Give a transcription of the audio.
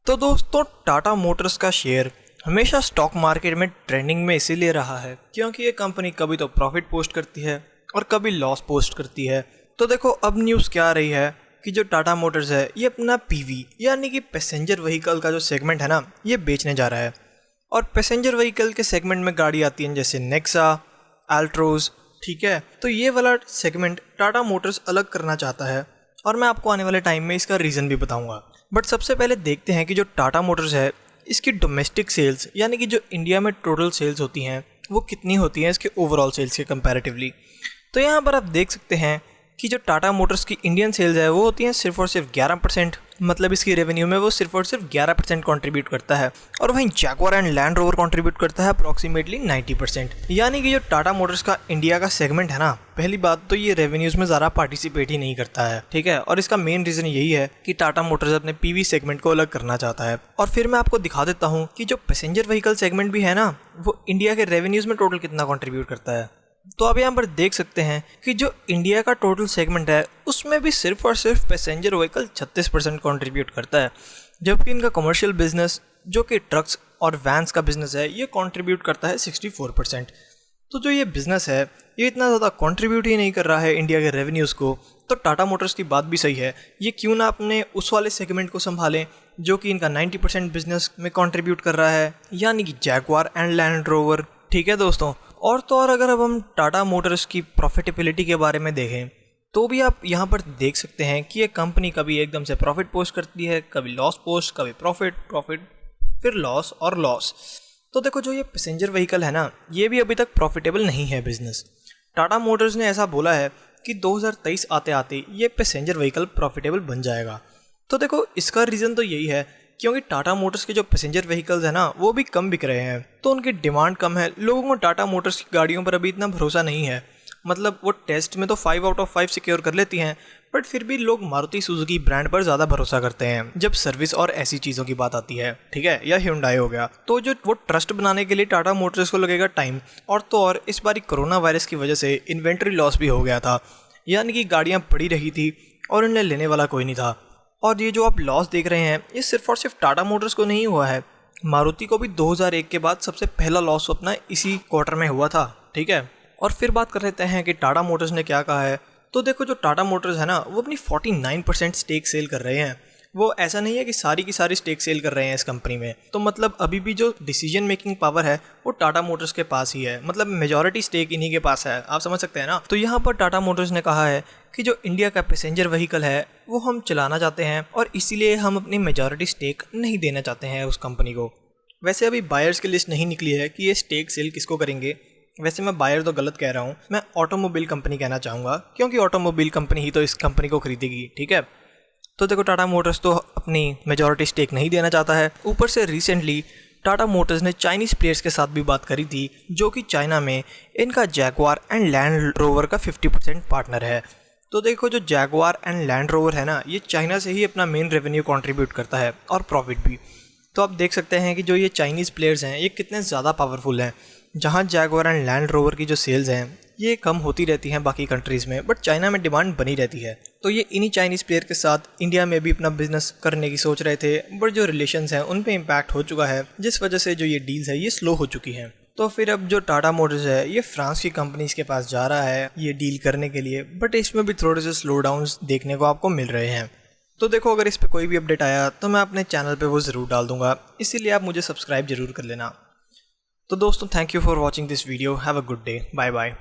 तो दोस्तों टाटा मोटर्स का शेयर हमेशा स्टॉक मार्केट में ट्रेंडिंग में इसीलिए रहा है क्योंकि ये कंपनी कभी तो प्रॉफिट पोस्ट करती है और कभी लॉस पोस्ट करती है। तो देखो अब न्यूज़ क्या आ रही है कि जो टाटा मोटर्स है ये अपना पीवी यानी कि पैसेंजर व्हीकल का जो सेगमेंट है ना ये बेचने जा रहा है। और पैसेंजर व्हीकल के सेगमेंट में गाड़ी आती हैं जैसे नेक्सा, अल्ट्रोज, ठीक है। तो ये वाला सेगमेंट टाटा मोटर्स अलग करना चाहता है और मैं आपको आने वाले टाइम में इसका रीज़न भी बताऊंगा। बट सबसे पहले देखते हैं कि जो टाटा मोटर्स है इसकी डोमेस्टिक सेल्स यानी कि जो इंडिया में टोटल सेल्स होती हैं वो कितनी होती हैं इसके ओवरऑल सेल्स के कंपैरेटिवली। तो यहाँ पर आप देख सकते हैं कि जो टाटा मोटर्स की इंडियन सेल्स है वो होती हैं सिर्फ और सिर्फ 11%, मतलब इसकी रेवेन्यू में वो सिर्फ और सिर्फ 11% कंट्रीब्यूट करता है। और वहीं Jaguar and land rover contribute करता है अप्रॉक्सीमेटली 90%। यानी कि जो टाटा मोटर्स का इंडिया का सेगमेंट है ना, पहली बात तो ये रेवेन्यूज में ज़्यादा पार्टिसिपेट ही नहीं करता है, ठीक है। और इसका मेन रीज़न यही है कि टाटा मोटर्स अपने पीवी सेगमेंट को अलग करना चाहता है। और फिर मैं आपको दिखा देता हूँ कि जो पैसेंजर व्हीकल सेगमेंट भी है ना वो इंडिया के रेवेन्यूज में टोटल कितना कॉन्ट्रीब्यूट करता है। तो आप यहाँ पर देख सकते हैं कि जो इंडिया का टोटल सेगमेंट है उसमें भी सिर्फ और सिर्फ पैसेंजर व्हीकल 36% कंट्रीब्यूट करता है, जबकि इनका कमर्शियल बिजनेस जो कि ट्रक्स और वैन्स का बिजनेस है ये कंट्रीब्यूट करता है 64%। तो जो ये बिजनेस है ये इतना ज़्यादा कंट्रीब्यूट ही नहीं कर रहा है इंडिया के रेवेन्यूज़ को। तो टाटा मोटर्स की बात भी सही है, ये क्यों ना अपने उस वाले सेगमेंट को संभालें जो कि इनका 90% बिजनेस में कंट्रीब्यूट कर रहा है, यानी कि जैगुआर एंड लैंड रोवर, ठीक है दोस्तों। और तो और अगर अब हम टाटा मोटर्स की प्रॉफिटेबिलिटी के बारे में देखें तो भी आप यहाँ पर देख सकते हैं कि ये कंपनी कभी एकदम से प्रॉफिट पोस्ट करती है, कभी लॉस पोस्ट, कभी प्रॉफिट फिर लॉस और लॉस। तो देखो जो ये पैसेंजर व्हीकल है ना ये भी अभी तक प्रॉफिटेबल नहीं है बिजनेस। टाटा मोटर्स ने ऐसा बोला है कि 2023 आते आते ये पैसेंजर व्हीकल प्रॉफिटेबल बन जाएगा। तो देखो इसका रीज़न तो यही है क्योंकि टाटा मोटर्स के जो पैसेंजर व्हीकल्स हैं ना वो भी कम बिक रहे हैं, तो उनकी डिमांड कम है। लोगों को टाटा मोटर्स की गाड़ियों पर अभी इतना भरोसा नहीं है, मतलब वो टेस्ट में तो 5 आउट ऑफ 5 सिक्योर कर लेती हैं, बट फिर भी लोग मारुति सुजुकी ब्रांड पर ज़्यादा भरोसा करते हैं जब सर्विस और ऐसी चीज़ों की बात आती है, ठीक है। या Hyundai हो गया। तो जो वो ट्रस्ट बनाने के लिए टाटा मोटर्स को लगेगा टाइम। और तो और इस बारी कोरोना वायरस की वजह से इन्वेंट्री लॉस भी हो गया था, यानी कि गाड़ियाँ पड़ी रही थी और इन्हें लेने वाला कोई नहीं था। और ये जो आप लॉस देख रहे हैं ये सिर्फ और सिर्फ टाटा मोटर्स को नहीं हुआ है, मारुति को भी 2001 के बाद सबसे पहला लॉस अपना इसी क्वार्टर में हुआ था, ठीक है। और फिर बात कर लेते हैं कि टाटा मोटर्स ने क्या कहा है। तो देखो जो टाटा मोटर्स है ना वो अपनी 49% स्टेक सेल कर रहे हैं। वो ऐसा नहीं है कि सारी की सारी स्टेक सेल कर रहे हैं इस कंपनी में, तो मतलब अभी भी जो डिसीजन मेकिंग पावर है वो टाटा मोटर्स के पास ही है, मतलब मेजॉरिटी स्टेक इन्हीं के पास है, आप समझ सकते हैं ना। तो यहाँ पर टाटा मोटर्स ने कहा है कि जो इंडिया का पैसेंजर व्हीकल है वो हम चलाना चाहते हैं और इसीलिए हम अपनी मेजॉरिटी स्टेक नहीं देना चाहते हैं उस कंपनी को। वैसे अभी बायर्स की लिस्ट नहीं निकली है कि ये स्टेक सेल किसको करेंगे। वैसे मैं बायर तो गलत कह रहा हूँ, मैं ऑटोमोबाइल कंपनी कहना चाहूँगा क्योंकि ऑटोमोबाइल कंपनी ही तो इस कंपनी को खरीदेगी, ठीक है। तो देखो टाटा मोटर्स तो अपनी मेजॉरिटी स्टेक नहीं देना चाहता है। ऊपर से रिसेंटली टाटा मोटर्स ने चाइनीज़ प्लेयर्स के साथ भी बात करी थी जो कि चाइना में इनका जैगुआर एंड लैंड रोवर का 50% पार्टनर है। तो देखो जो जैगुआर एंड लैंड रोवर है ना ये चाइना से ही अपना मेन रेवेन्यू कंट्रीब्यूट करता है और प्रॉफिट भी। तो आप देख सकते हैं कि जो ये चाइनीज़ प्लेयर्स हैं ये कितने ज़्यादा पावरफुल हैं। जहाँ जैगुआर एंड लैंड रोवर की जो सेल्स हैं ये कम होती रहती हैं बाकी कंट्रीज़ में, बट चाइना में डिमांड बनी रहती है। तो ये इन्हीं चाइनीज़ प्लेयर के साथ इंडिया में भी अपना बिजनेस करने की सोच रहे थे, बट जो रिलेशंस हैं उन पे इम्पैक्ट हो चुका है जिस वजह से जो ये डील्स है ये स्लो हो चुकी हैं। तो फिर अब जो टाटा मोटर्स है ये फ्रांस की कंपनीज के पास जा रहा है ये डील करने के लिए, बट इसमें भी थोड़े से स्लो डाउन्स देखने को आपको मिल रहे हैं। तो देखो अगर इस पर कोई भी अपडेट आया तो मैं अपने चैनल पे वो ज़रूर डाल दूंगा, इसीलिए आप मुझे सब्सक्राइब जरूर कर लेना। तो दोस्तों thank you for watching this video, have a good day, bye bye.